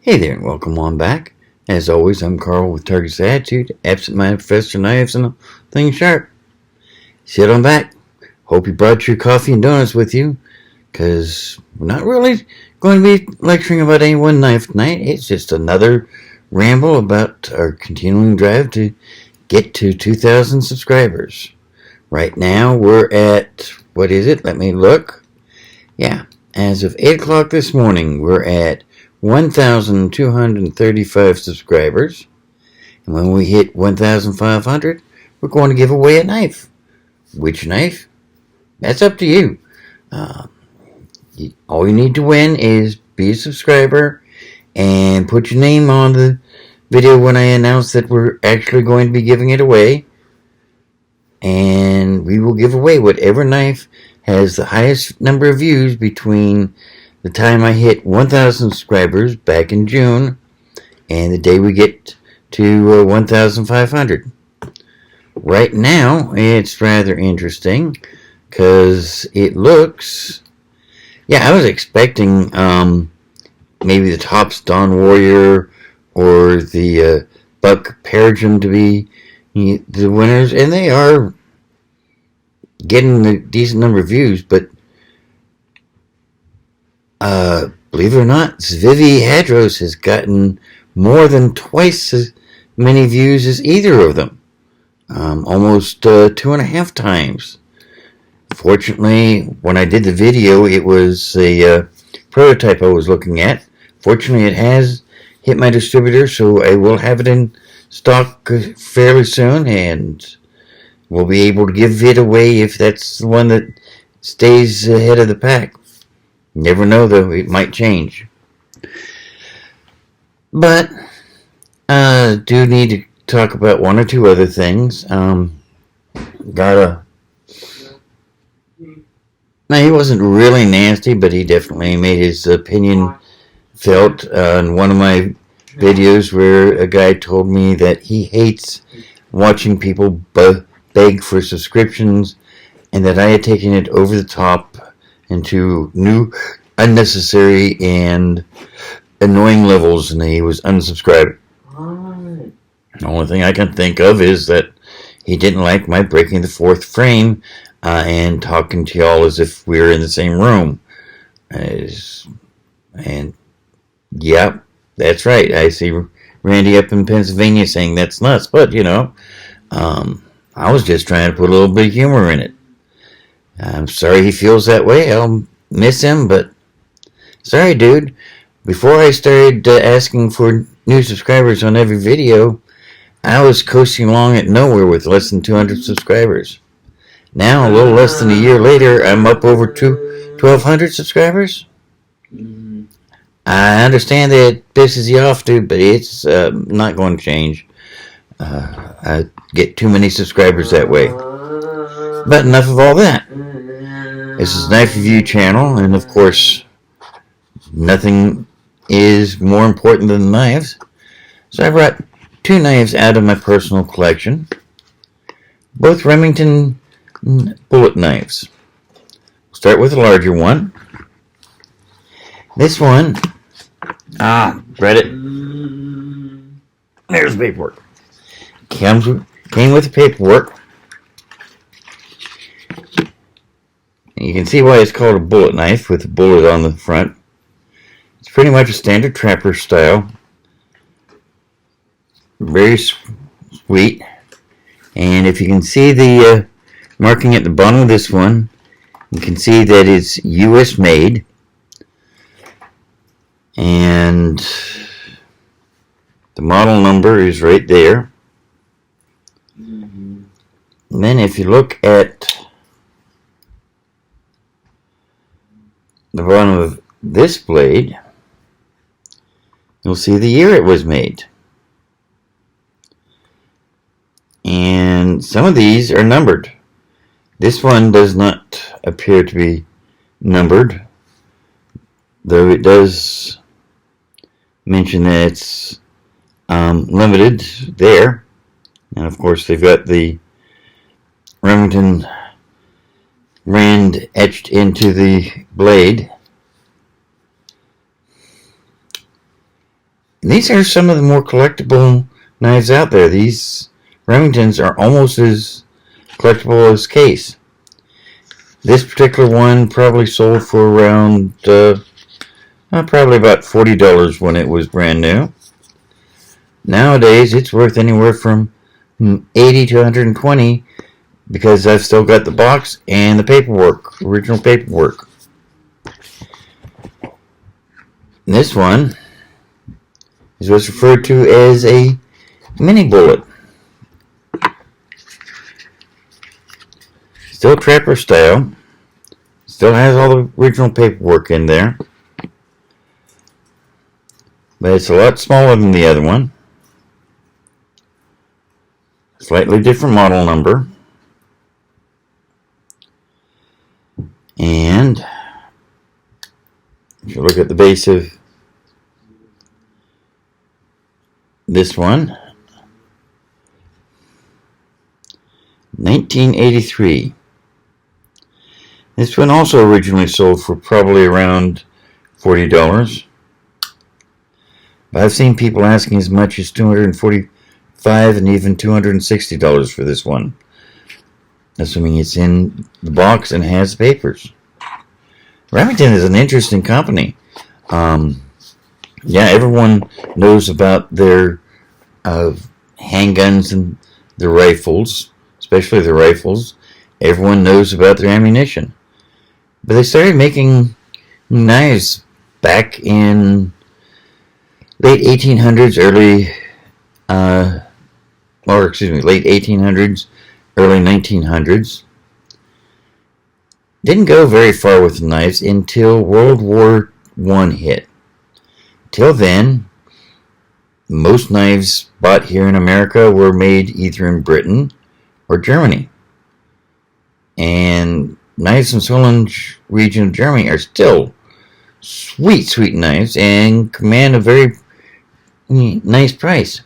Hey there, and welcome on back. As always, I'm Carl with Target's Attitude, absent-minded professor knives and things sharp. Sit on back. Hope you brought your coffee and donuts with you, because we're not really going to be lecturing about any one knife tonight. It's just another ramble about our continuing drive to get to 2,000 subscribers. Right now, we're at, what is it? Let me look. Yeah, as of 8 o'clock this morning, we're at 1,235 subscribers. And when we hit 1,500, we're going to give away a knife. Which knife? That's up to you. All you need to win is be a subscriber and put your name on the video when I announce that we're actually going to be giving it away. And we will give away whatever knife has the highest number of views between the time I hit 1,000 subscribers back in June and the day we get to 1,500. Right now, it's rather interesting because it looks... Yeah, I was expecting maybe the Tops Dawn Warrior or the Buck Peregrine to be the winners, and they are getting a decent number of views, but believe it or not, Zvivi Hadros has gotten more than twice as many views as either of them. Almost 2.5 times. Fortunately, when I did the video, it was a prototype I was looking at. Fortunately, it has hit my distributor, so I will have it in stock fairly soon, and we'll be able to give it away if that's the one that stays ahead of the pack. Never know, though. It might change. But do need to talk about one or two other things. Now, he wasn't really nasty, but he definitely made his opinion felt in one of my videos where a guy told me that he hates watching people beg for subscriptions and that I had taken it over the top into new, unnecessary, and annoying levels, and he was unsubscribed. The only thing I can think of is that he didn't like my breaking the fourth frame and talking to y'all as if we were in the same room. And yeah, that's right. I see Randy up in Pennsylvania saying that's nuts, but I was just trying to put a little bit of humor in it. I'm sorry he feels that way. I'll miss him, but sorry, dude. Before I started asking for new subscribers on every video, I was coasting along at nowhere with less than 200 subscribers. Now, a little less than a year later, I'm up over 1,200 subscribers. I understand that it pisses you off, dude, but it's not going to change. I get too many subscribers that way. But enough of all that. This is Knife Review Channel, and of course, nothing is more important than knives. So I brought 2 knives out of my personal collection. Both Remington bullet knives. We'll start with the larger one. This one, read it. There's the paperwork. Came with the paperwork. And you can see why it's called a bullet knife with a bullet on the front. It's pretty much a standard trapper style. Very sweet. And if you can see the marking at the bottom of this one, you can see that it's US made. And the model number is right there. And then if you look at the bottom of this blade, you'll see the year it was made. And some of these are numbered. This one does not appear to be numbered, though it does mention that it's limited there. And of course they've got the Remington Rand etched into the blade. These are some of the more collectible knives out there. These Remingtons are almost as collectible as Case. This particular one probably sold for around, probably about $40 when it was brand new. Nowadays, it's worth anywhere from $80 to $120 because I've still got the box and the paperwork, original paperwork. This one is what's referred to as a mini bullet. Still trapper style. Still has all the original paperwork in there. But it's a lot smaller than the other one. Slightly different model number. And if you look at the base of this one, 1983. This one also originally sold for probably around $40. But I've seen people asking as much as $245 and even $260 for this one, assuming it's in the box and has papers. Remington is an interesting company. Everyone knows about their handguns and their rifles, especially the rifles. Everyone knows about their ammunition. But they started making knives back in late 1800s, late 1800s, early 1900s. Didn't go very far with the knives until World War I hit. Till then, most knives bought here in America were made either in Britain or Germany. And knives from Solent region of Germany are still sweet, sweet knives and command a very nice price.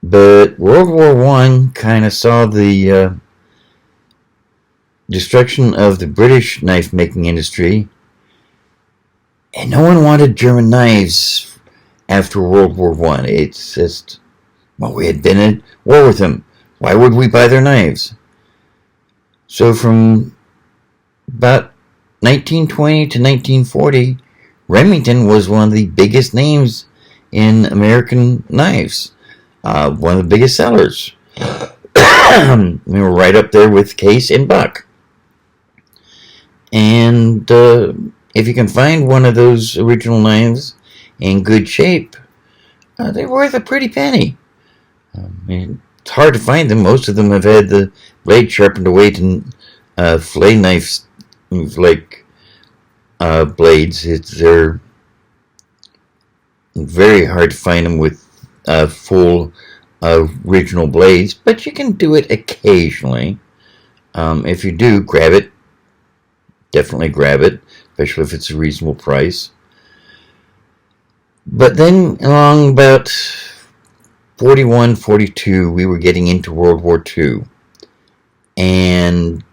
But World War I kind of saw the destruction of the British knife making industry, and no one wanted German knives after World War I. It's just, we had been at war with them. Why would we buy their knives? So from about 1920 to 1940, Remington was one of the biggest names in American knives. One of the biggest sellers. We were right up there with Case and Buck. And if you can find one of those original knives in good shape, they're worth a pretty penny. It's hard to find them. Most of them have had the blade sharpened away to fillet knives like blades. They're very hard to find them with full original blades, but you can do it occasionally. If you do, grab it. Definitely grab it, especially if it's a reasonable price. But then along about 41, 42, we were getting into World War II. And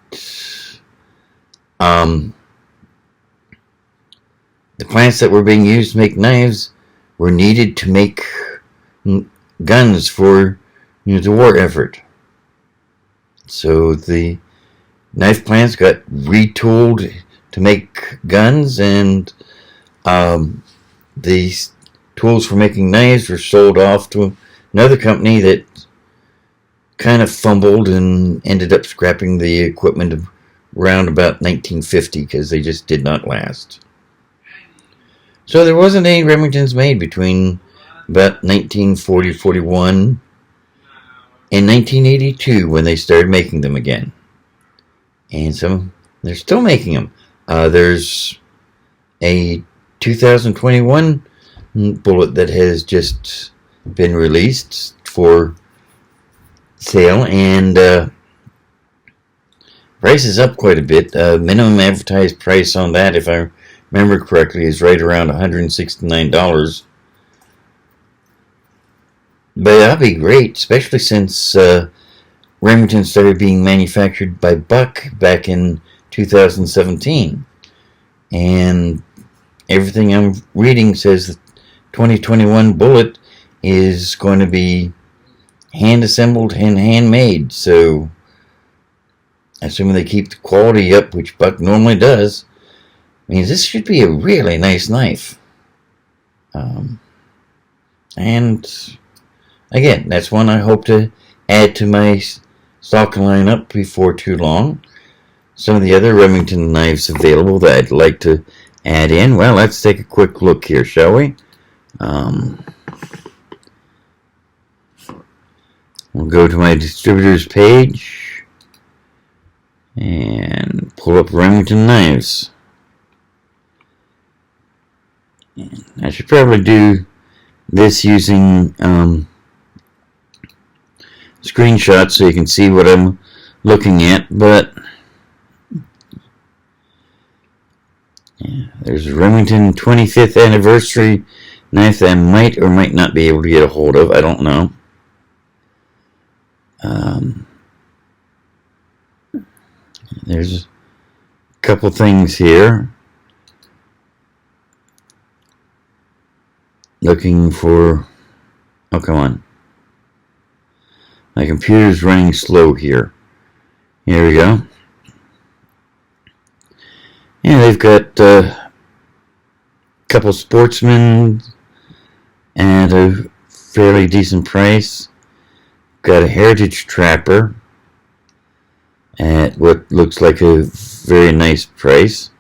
the plants that were being used to make knives were needed to make guns for the war effort. So the knife plants got retooled to make guns, and these tools for making knives were sold off to another company that kind of fumbled and ended up scrapping the equipment around about 1950 because they just did not last. So there wasn't any Remingtons made between about 1940-41 and 1982 when they started making them again. And they're still making them. There's a 2021 bullet that has just been released for sale, and price is up quite a bit. Minimum advertised price on that, if I remember correctly, is right around $169. But that'd be great, especially since Remington started being manufactured by Buck back in 2017. And everything I'm reading says that 2021 bullet is going to be hand assembled and handmade, so assuming they keep the quality up, which Buck normally does, means this should be a really nice knife. And again, that's one I hope to add to my stock lineup before too long. Some of the other Remington knives available that I'd like to add in. Well, let's take a quick look here, shall we? We'll go to my distributors page and pull up Remington knives. And I should probably do this using screenshots so you can see what I'm looking at, but yeah, there's a Remington 25th anniversary knife that I might or might not be able to get a hold of. I don't know. There's a couple things here. Looking for... Oh, come on. My computer's running slow here. Here we go. Yeah, they've got a couple Sportsmen at a fairly decent price. Got a Heritage Trapper at what looks like a very nice price.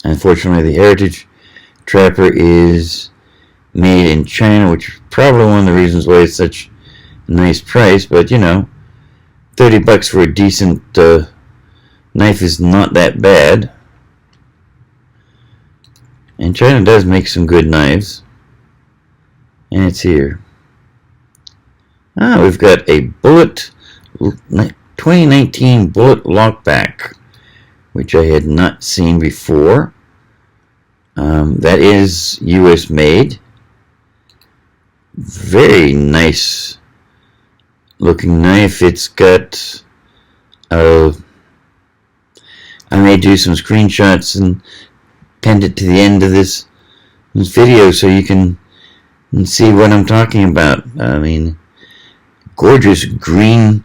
Unfortunately, the Heritage Trapper is made in China, which is probably one of the reasons why it's such a nice price, but you know, $30 for a decent knife is not that bad. And China does make some good knives. And it's here. We've got a Bullet 2019 Bullet Lockback, which I had not seen before. That is US made. Very nice looking knife. It's got I may do some screenshots and append it to the end of this video so you can see what I'm talking about. I mean, gorgeous green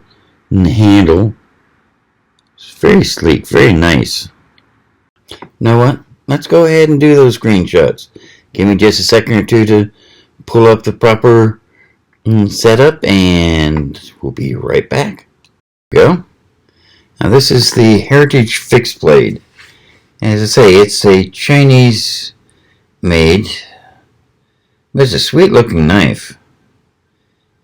handle. It's very sleek, very nice. You know what? Let's go ahead and do those screenshots. Give me just a second or two to pull up the proper setup, and we'll be right back. Go. Now this is the Heritage Fixed Blade. As I say, it's a Chinese made, but it's a sweet looking knife.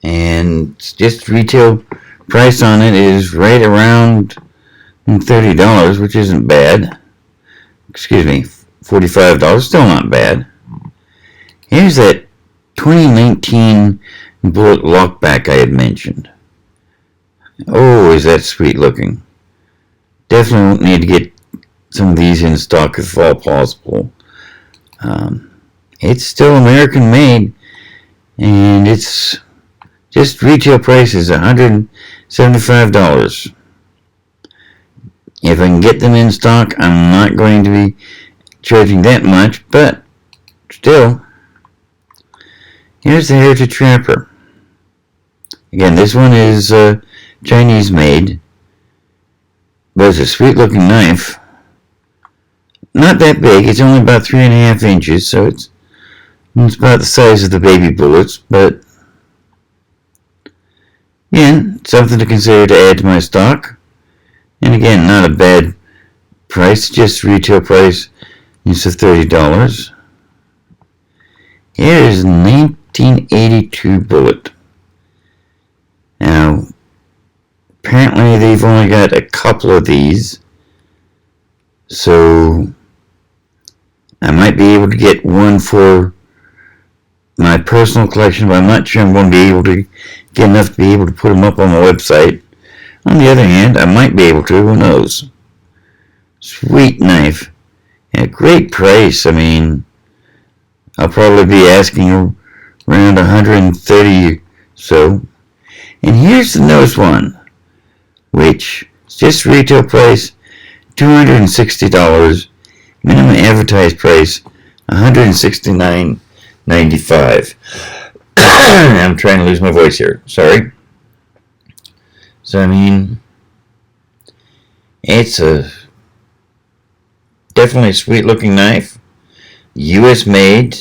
And just retail price on it is right around $30, which isn't bad. Excuse me, $45, still not bad. Here's that 2019 Bullet Lockback I had mentioned. Oh, is that sweet looking. Definitely need to get some of these in stock if all possible. It's still American made, and it's just retail price is $175. If I can get them in stock, I'm not going to be charging that much, but still. Here's the Heritage Trapper. Again, this one is Chinese made, but it's a sweet looking knife. Not that big, it's only about 3.5 inches, so it's about the size of the baby bullets, but again, something to consider to add to my stock. And again, not a bad price, just retail price is $30. Here is 1982 Bullet. Now, apparently they've only got a couple of these, so I might be able to get one for my personal collection, but I'm not sure I'm going to be able to get enough to be able to put them up on my website. On the other hand, I might be able to, who knows. Sweet knife. At a great price. I mean, I'll probably be asking around $130 or so. And here's the newest one, which is just retail price $260. Minimum advertised price $169.95. I'm trying to lose my voice here. Sorry. So, I mean, it's definitely a sweet looking knife. US made.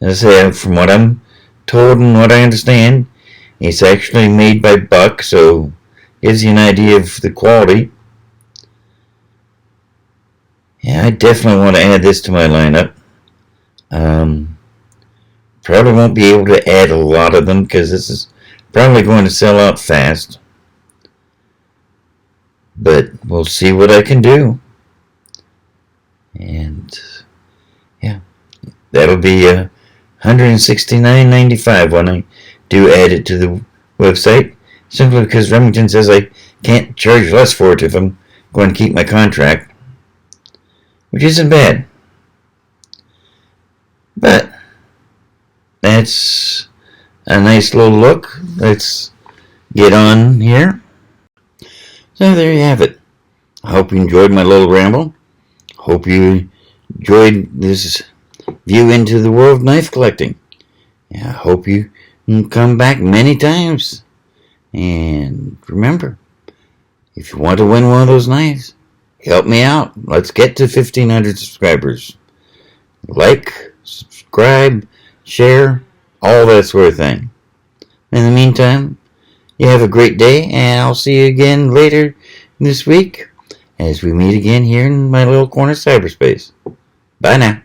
As I say, from what I'm told and what I understand, it's actually made by Buck, so gives you an idea of the quality. Yeah, I definitely want to add this to my lineup. Probably won't be able to add a lot of them because this is probably going to sell out fast. But we'll see what I can do. And yeah, that'll be $169.95 when I do add it to the website. Simply because Remington says I can't charge less for it if I'm going to keep my contract. Which isn't bad. But that's a nice little look. Let's get on here. So there you have it. I hope you enjoyed my little ramble. Hope you enjoyed this view into the world of knife collecting. I hope you can come back many times. And remember, if you want to win one of those knives, help me out. Let's get to 1,500 subscribers. Like, subscribe, share, all that sort of thing. In the meantime, you have a great day, and I'll see you again later this week as we meet again here in my little corner of cyberspace. Bye now.